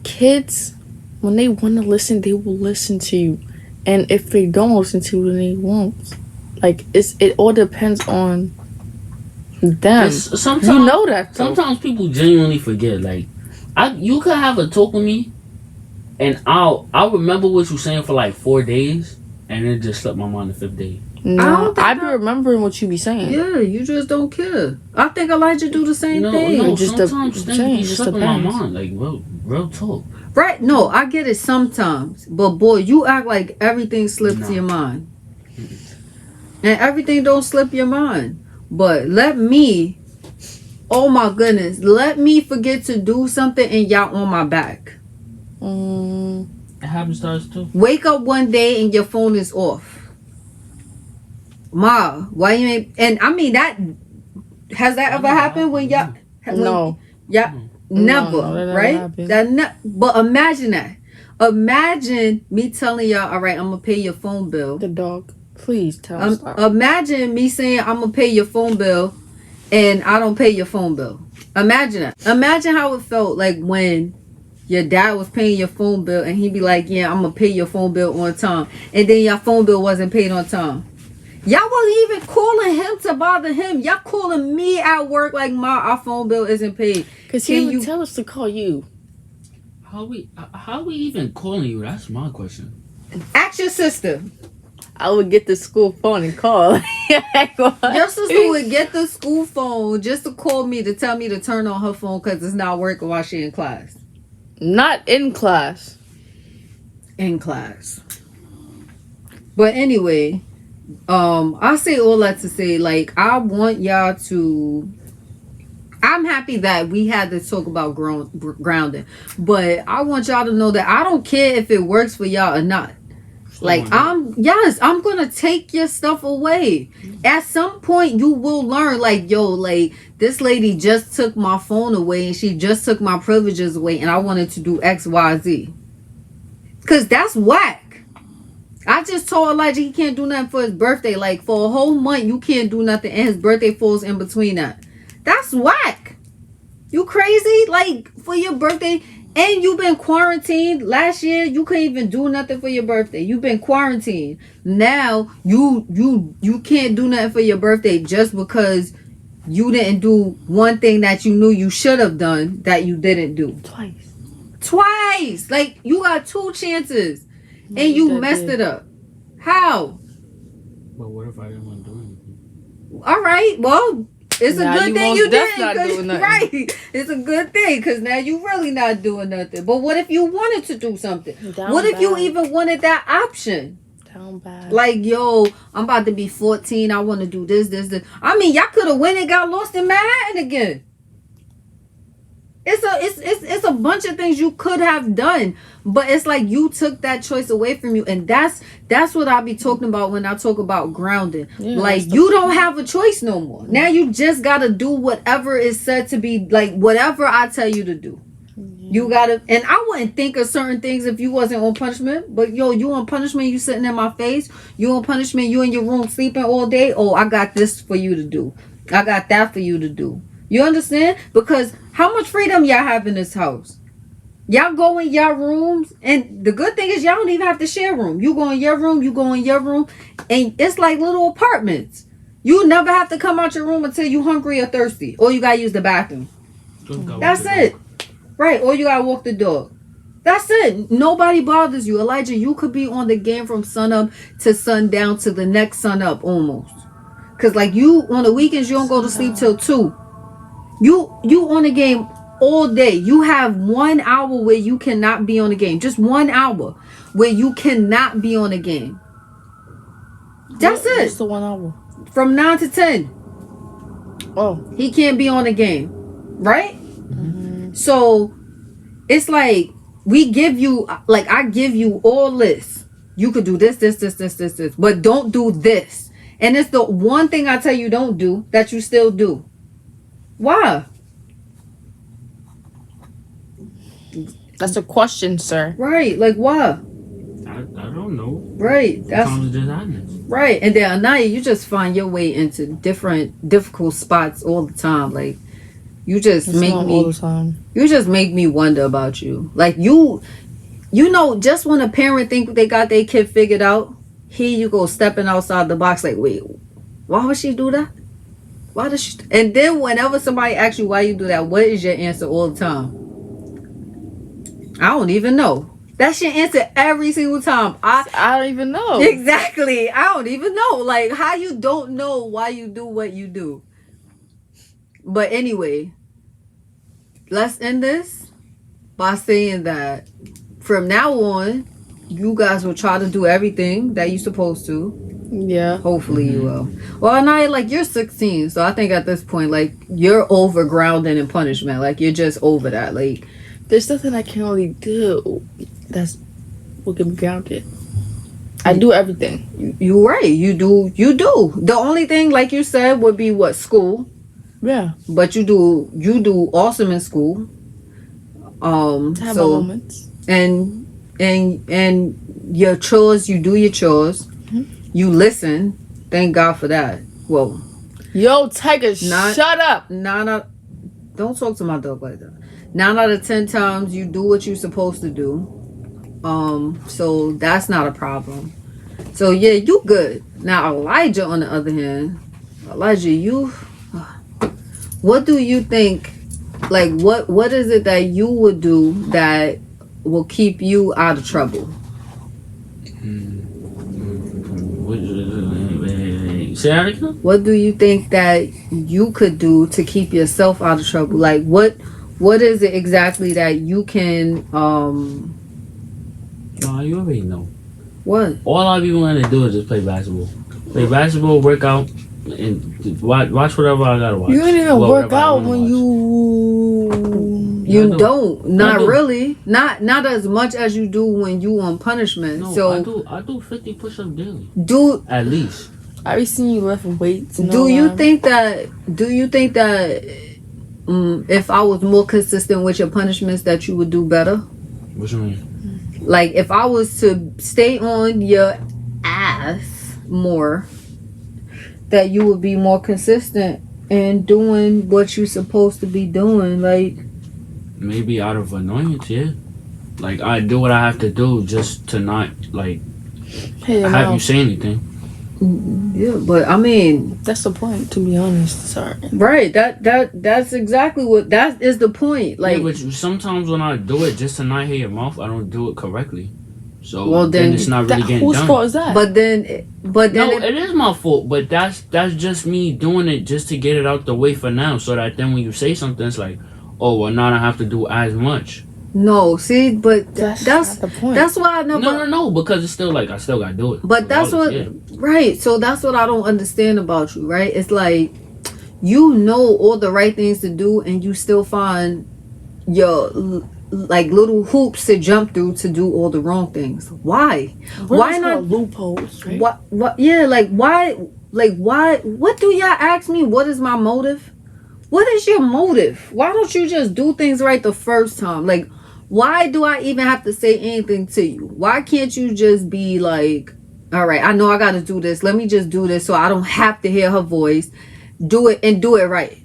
Kids, when they want to listen, they will listen to you, and if they don't listen to you, then they won't. Like it all depends on them. Sometimes you know that. Though. Sometimes people genuinely forget. Like you could have a talk with me, and I'll remember what you're saying for like 4 days, and it just slipped my mind the 5th day. No, I be remembering what you be saying. Yeah, you just don't care. I think Elijah do the same thing. No, sometimes things be slipping my mind. Like real talk. Right? No, I get it sometimes, but boy, you act like everything slips your mind, and everything don't slip your mind. But let me. Oh my goodness, let me forget to do something and y'all on my back. It happens to us too. Wake up one day and your phone is off. Ma, why you ain't... And I mean, has that ever happened when y'all... No. Yeah, never, right? But imagine that. Imagine me telling y'all, all right, I'm going to pay your phone bill. The dog. Please tell us. Imagine me saying I'm going to pay your phone bill and I don't pay your phone bill. Imagine that. Imagine how it felt like when your dad was paying your phone bill and he'd be like, yeah, I'm going to pay your phone bill on time. And then your phone bill wasn't paid on time. Y'all wasn't even calling him to bother him. Y'all calling me at work like, our phone bill isn't paid. Because he would tell us to call you. How we even calling you? That's my question. Ask your sister. I would get the school phone and call. Your sister would get the school phone just to call me to tell me to turn on her phone because it's not working while she in class. Not in class. In class. But anyway, I say all that to say, like, I want y'all to. I'm happy that we had to talk about grounding, but I want y'all to know that I don't care if it works for y'all or not. Like, I'm gonna take your stuff away. At some point, you will learn, like, yo, like, this lady just took my phone away and she just took my privileges away and I wanted to do X, Y, Z. Because that's whack. I just told Elijah he can't do nothing for his birthday. Like, for a whole month, you can't do nothing and his birthday falls in between that. That's whack. You crazy? Like, for your birthday, and you've been quarantined. Last year, you couldn't even do nothing for your birthday. You've been quarantined. Now, you can't do nothing for your birthday just because you didn't do one thing that you knew you should have done that you didn't do. Twice. Like, you got 2 chances, and you messed it up. How? But what if I didn't want to do anything? All right, well, it's a good thing you did. Not doing nothing. Right. It's a good thing because now you really not doing nothing. But what if you wanted to do something? What if you even wanted that option? Down bad. Like, yo, I'm about to be 14. I want to do this. I mean, y'all could have went and got lost in Manhattan again. It's a bunch of things you could have done, but it's like you took that choice away from you, and that's what I be talking about when I talk about grounding. Yeah, like, you don't have a choice no more. Now you just gotta do whatever is said to be, like, whatever I tell you to do. You gotta, and I wouldn't think of certain things if you wasn't on punishment. But yo, you on punishment, you sitting in my face. You on punishment, you in your room sleeping all day. Oh, I got this for you to do. I got that for you to do. You understand? Because how much freedom y'all have in this house? Y'all go in your rooms, and the good thing is y'all don't even have to share room. You go in your room, you go in your room, and it's like little apartments. You never have to come out your room until you hungry or thirsty, or you gotta use the bathroom. That's it. Right, or you gotta walk the dog. That's it. Nobody bothers you. Elijah, you could be on the game from sunup to sundown to the next sunup almost. Cause like you on the weekends, you don't go to sleep till 2. You on the game all day. You have 1 hour where you cannot be on the game. Just 1 hour where you cannot be on the game. That's it. What's the 1 hour? From 9 to 10. Oh. He can't be on the game. Right? Mm-hmm. So it's like we give you, like, I give you all this. You could do this. But don't do this. And it's the one thing I tell you don't do that you still do. Why? That's a question, sir. Right, like why? I don't know. Right, that's just honest. Right, and then Anaya, you just find your way into different difficult spots all the time. Like you just make me all the time. You just make me wonder about you. Like you know, just when a parent think they got their kid figured out, here you go stepping outside the box. Like, wait, why would she do that? Why does she? And then whenever somebody asks you why you do that, what is your answer all the time? I don't even know. That's your answer every single time. I don't even know. Exactly. I don't even know. Like, how you don't know why you do what you do. But anyway, let's end this by saying that from now on, you guys will try to do everything that you're supposed to. Yeah. Hopefully you will. Well, now, like, you're 16, so I think at this point, like, you're over grounding and punishment. Like, you're just over that. Like, there's nothing I can really do that's will get me grounded. I do everything. You're right. You do. The only thing, like you said, would be what? School. Yeah. But you do awesome in school. Have so moments. And your chores, you do your chores. Mm-hmm. You listen. Thank God for that. Well, yo, Tiger, shut up. Don't talk to my dog like that. 9 out of 10 times you do what you're supposed to do. So that's not a problem. So yeah, you good. Now Elijah, on the other hand, what do you think? Like, what is it that you would do that will keep you out of trouble? Say that again? What do you think that you could do to keep yourself out of trouble? Like what is it exactly that you can No, you already know. what? All I be wanting to do is just play basketball. Play basketball, work out, and watch whatever I gotta watch. You didn't even Well, work whatever I out wanna when watch. You I do. don't. Not I do. really. Not as much as you do when you on punishment. No, So I do 50 push-ups daily. do At least. I be seeing you lift weights. And do all you that. think that if I was more consistent with your punishments that you would do better? What you mean? Like if I was to stay on your ass more, that you would be more consistent in doing what you're supposed to be doing. Like Maybe out of annoyance, yeah. Like I do what I have to do just to not like Hey, have no. you say anything. yeah, but I mean, That's the point, to be honest. Sorry. right? That's exactly what that is the point. Like, Yeah, but sometimes when I do it just to not hear your mouth, I don't do it correctly. So Well, then then it's not really getting Whose done. fault is that? but then No, it is my fault, but that's just me doing it just to get it out the way for now, so that then when you say something, it's like, oh, well, now I don't have to do as much. no, see, but that's not the point. that's why I never. No, because it's still like I still gotta do it. But that's what, Regardless, right? So that's what I don't understand about you, right? It's like you know all the right things to do, and you still find your like little hoops to jump through to do all the wrong things. Why? Why not loopholes? Right? What? Yeah, like why? Like why? What do y'all ask me? What is my motive? What is your motive? Why don't you just do things right the first time? Like, why do I even have to say anything to you? Why can't you just be like, all right, I know I got to do this. Let me just do this so I don't have to hear her voice. Do it and do it right.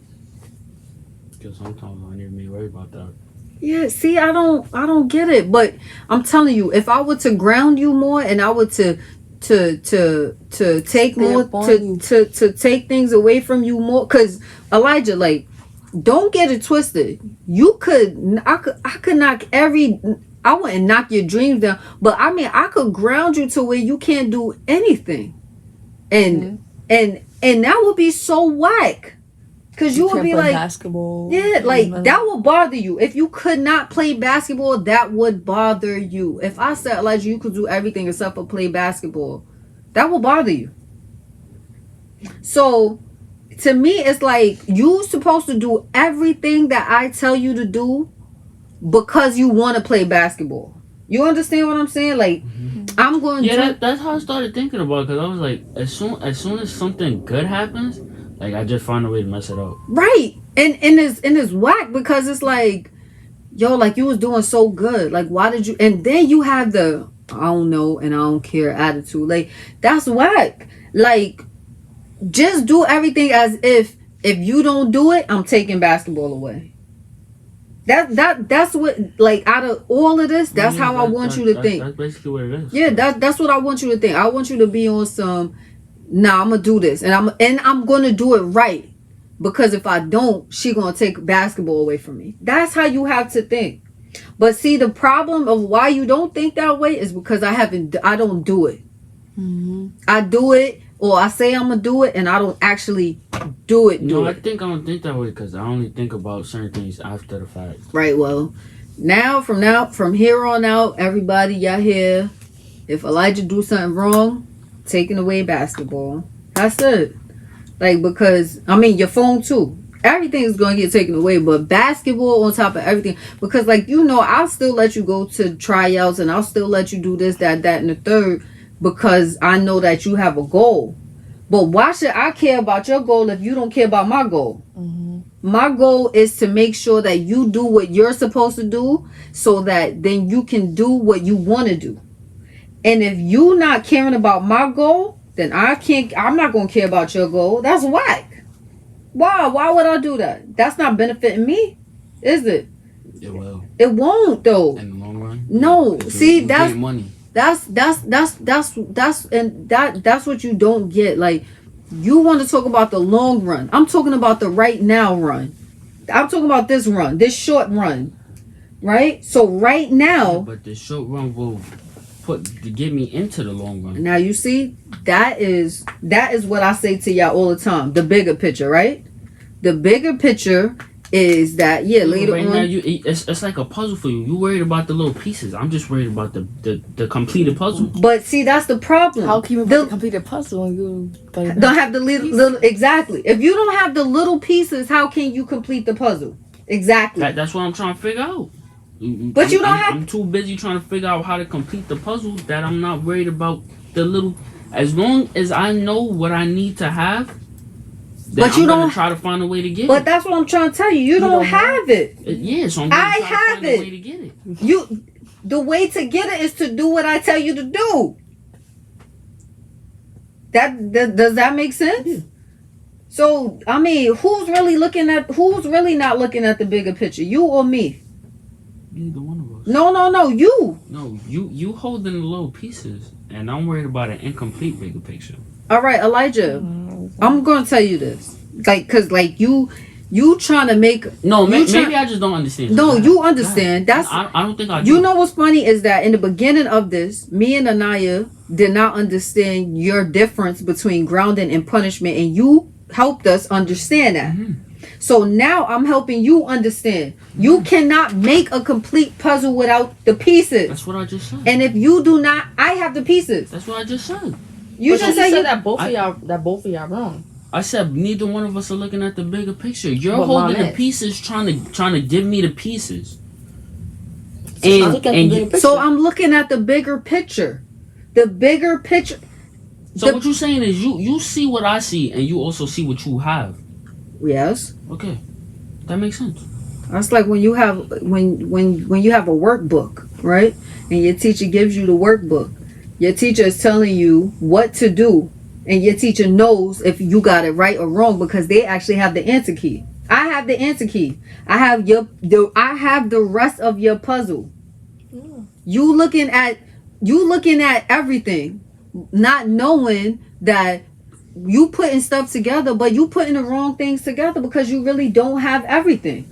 Because sometimes I don't even be worried about that. Yeah, see, I don't get it. But I'm telling you, if I were to ground you more and I were to take more to take things away from you more, because Elijah, like, don't get it twisted. I could knock I wouldn't knock your dreams down, but I mean I could ground you to where you can't do anything, and that would be so whack. Cause you would be like basketball. Yeah, like that would bother you. If you could not play basketball, that would bother you. If I said, Elijah, you could do everything except for play basketball, that would bother you. So to me, it's like you supposed to do everything that I tell you to do because you want to play basketball. You understand what I'm saying? Like, I'm going to... Yeah, that's how I started thinking about it, because I was like, as soon as something good happens, like, I just find a way to mess it up. Right. And it's whack, because it's like, yo, like, you was doing so good. Like, why did you... And then you have the, I don't know and I don't care attitude. Like, that's whack. Like, just do everything as if you don't do it, I'm taking basketball away. That's what, like, out of all of this, that's how I want you to think. That's basically what it is. Yeah, that's what I want you to think. I want you to be on some, nah, I'm gonna do this, and I'm gonna do it right, because if I don't, she gonna take basketball away from me. That's how you have to think. But see, the problem of why you don't think that way is because I don't do it. Mm-hmm. I do it, or I say I'm gonna do it, and I don't actually do it. No, I think I don't think that way, because I only think about certain things after the fact. Right. Well, from here on out, everybody, y'all hear, if Elijah do something wrong, taking away basketball. That's it. Like, because I mean, your phone too. Everything is gonna get taken away, but basketball on top of everything. Because, like, I'll still let you go to tryouts, and I'll still let you do this, that, and the third, because I know that you have a goal. But why should I care about your goal if you don't care about my goal? Mm-hmm. My goal is to make sure that you do what you're supposed to do, so that then you can do what you want to do. And if you not caring about my goal, then I'm not going to care about your goal. That's whack. Why would I do that? That's not benefiting me, is it? It will. It won't, though. In the long run. No. See, that's money. That's what you don't get. Like, you want to talk about the long run. I'm talking about the right now run. I'm talking about this run, this short run, right? So right now, Yeah, but the short run will to get me into the long run. Now you see, that is what I say to y'all all the time. The bigger picture, right? The bigger picture is that later right on. Now it's like a puzzle for you. You worried about the little pieces. I'm just worried about the completed puzzle. But see, that's the problem. How can you complete a puzzle when you don't have the little exactly? If you don't have the little pieces, how can you complete the puzzle? Exactly. That's what I'm trying to figure out. But I'm too busy trying to figure out how to complete the puzzle that I'm not worried about the little. As long as I know what I need to have, then I'm gonna try to find a way to get it. But that's what I'm trying to tell you. You don't have it. So I'm gonna try to find a way to get it. The way to get it is to do what I tell you to do. That does that make sense? Yeah. So I mean, who's really not looking at the bigger picture? You or me? Neither one of us. No, you. No, you holding the little pieces, and I'm worried about an incomplete bigger picture. All right, Elijah, I'm gonna tell you this, cause you trying to make maybe I just don't understand. No, you understand. That's I don't think I do. You know what's funny is that in the beginning of this, me and Anaya did not understand your difference between grounding and punishment, and you helped us understand that. Mm-hmm. So now I'm helping you understand. You cannot make a complete puzzle without the pieces. That's what I just said. And if you do not, I have the pieces. That's what I just said. You just said that both of y'all wrong. I said neither one of us are looking at the bigger picture. You're holding the pieces, trying to give me the pieces. So I'm looking at the bigger picture. The bigger picture. So what you're saying is you see what I see, and you also see what you have. Yes. Okay, that makes sense. That's like when you have when you have a workbook, right? And your teacher gives you the workbook. Your teacher is telling you what to do, and your teacher knows if you got it right or wrong because they actually have the answer key. I have the answer key. I have the rest of your puzzle. Yeah. You looking at everything, not knowing that you putting stuff together, but you putting the wrong things together because you really don't have everything.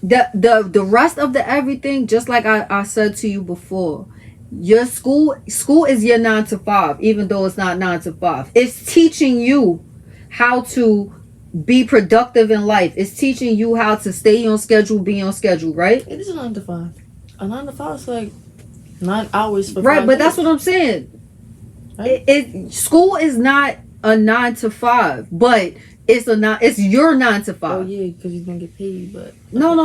The rest of the everything, just like I said to you before, your school is your 9 to 5, even though it's not 9 to 5. It's teaching you how to be productive in life. It's teaching you how to stay on schedule, be on schedule, right? It is a 9 to 5. A 9 to 5 is like 9 hours for 5 right, but days. that's what I'm saying. Right? School is not a 9 to 5, but it's your 9 to 5. Oh yeah, because you're gonna get paid, but no.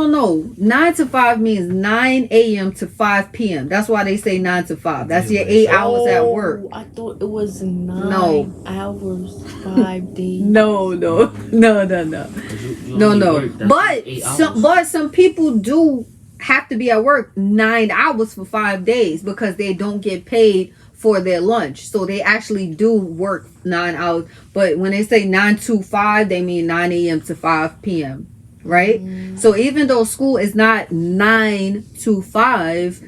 9 to 5 means 9 a.m. to 5 p.m. That's why they say 9 to 5. That's your 8 hours at work. I thought it was 9 hours, 5 days. No. But some people do have to be at work 9 hours for 5 days because they don't get paid for their lunch. So they actually do work 9 hours. But when they say 9 to 5, they mean 9 a.m. to 5 p.m. Right? So even though school is not 9 to 5,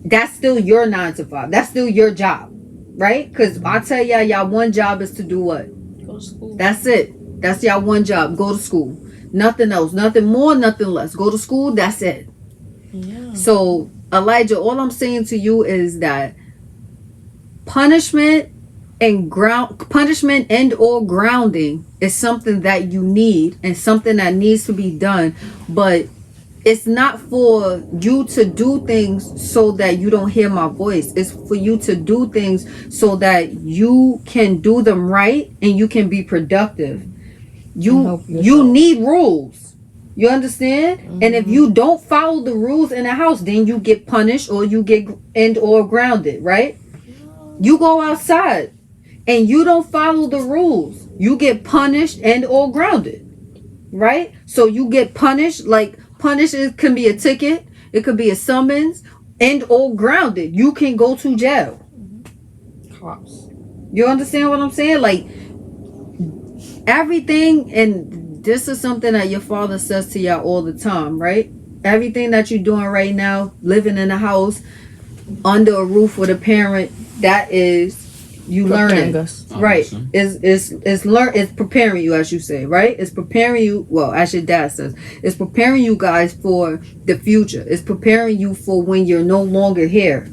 that's still your 9 to 5. That's still your job. Right? Because I tell y'all one job is to do what? Go to school. That's it. That's y'all one job. Go to school. Nothing else. Nothing more, nothing less. Go to school. That's it. Yeah. So, Elijah, all I'm saying to you is that punishment and or grounding is something that you need and something that needs to be done, but it's not for you to do things so that you don't hear my voice. It's for you to do things so that you can do them right and you can be productive. You need rules. You understand? Mm-hmm. And if you don't follow the rules in the house, then you get punished or you get or grounded, right? You go outside and you don't follow the rules, you get punished and or grounded, right? So you get punished, it can be a ticket, it could be a summons, and or grounded. You can go to jail. Cops. You understand what I'm saying? Like everything, and this is something that your father says to y'all all the time, right? Everything that you're doing right now, living in a house under a roof with a parent, that is you learning, right? It's preparing you, as you say, right? It's preparing you. Well, as your dad says, it's preparing you guys for the future. It's preparing you for when you're no longer here.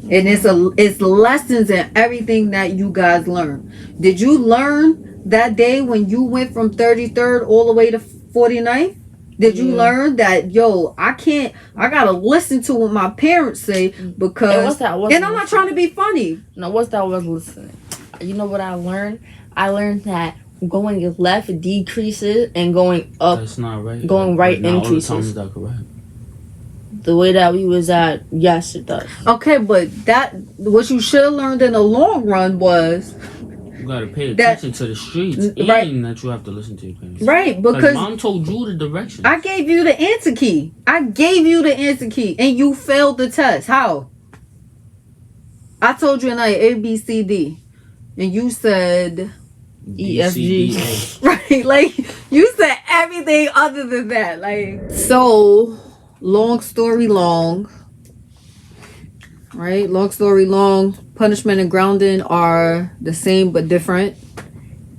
And it's lessons in everything that you guys learn. Did you learn that day when you went from 33rd all the way to 49th? Did you learn that, I gotta listen to what my parents say because, and I'm not trying to be funny. No, what's that I was listening? You know what I learned? I learned that going left decreases and going up, that's not right. going right increases. All the time is that correct? The way that we was at, yes, it does. Okay, but what you should have learned in the long run was you gotta pay attention to the streets, right, and that you have to listen to your parents. Right, because mom told you the directions. I gave you the answer key. And you failed the test. How? I told you tonight A, B, C, D, and you said E, F, G. Right, like you said everything other than that. Like, so long story long. Right, long story long. Punishment and grounding are the same but different,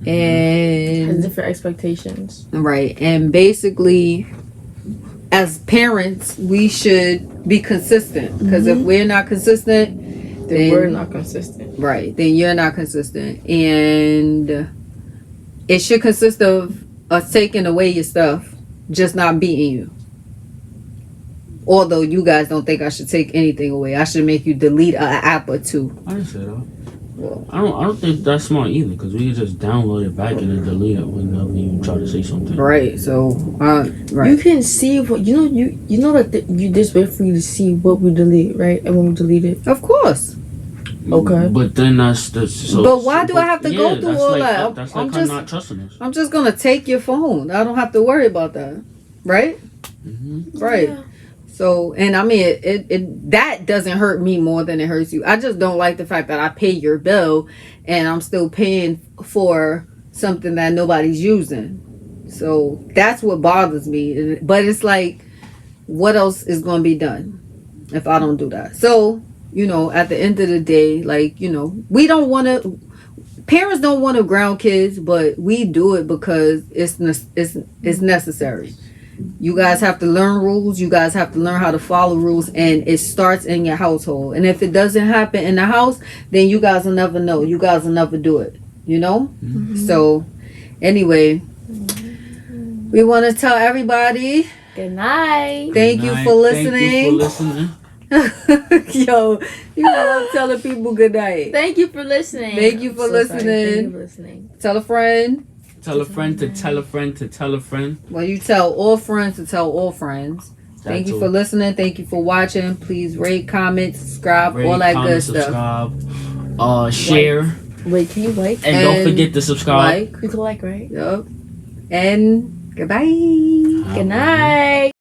and has different expectations. Right, and basically, as parents, we should be consistent because if we're not consistent, then we're not consistent. Right, then you're not consistent, and it should consist of us taking away your stuff, just not beating you. Although you guys don't think I should take anything away, I should make you delete an app or two. I didn't say that. I don't think that's smart either, because we can just download it back and then delete it whenever you try to say something. Right. So, right. You can see what you know that you just wait for you to see what we delete, right? And when we delete it, of course. Okay. But then that's so. But why do I have to go through all that? That's like I'm not trusting us. I'm just gonna take your phone. I don't have to worry about that, right? Right. Yeah. So, and I mean, it that doesn't hurt me more than it hurts you. I just don't like the fact that I pay your bill and I'm still paying for something that nobody's using. So that's what bothers me. But it's like, what else is going to be done if I don't do that? So, at the end of the day, like, we don't want to, parents don't want to ground kids, but we do it because it's necessary. You guys have to learn rules. You guys have to learn how to follow rules, and it starts in your household. And if it doesn't happen in the house, then you guys will never know. You guys will never do it. So, anyway, we want to tell everybody good night. Thank you for listening. Yo, I'm telling people good night. Thank you for listening. Thank you for listening. Tell a friend. Tell a friend to tell a friend to tell a friend. Well, you tell all friends to tell all friends. Thank you for listening. Thank you for watching. Please rate, comment, subscribe, all that good stuff. Share. Wait, can you like? And don't forget to subscribe. You can like, right? Yup. And goodbye. Good night.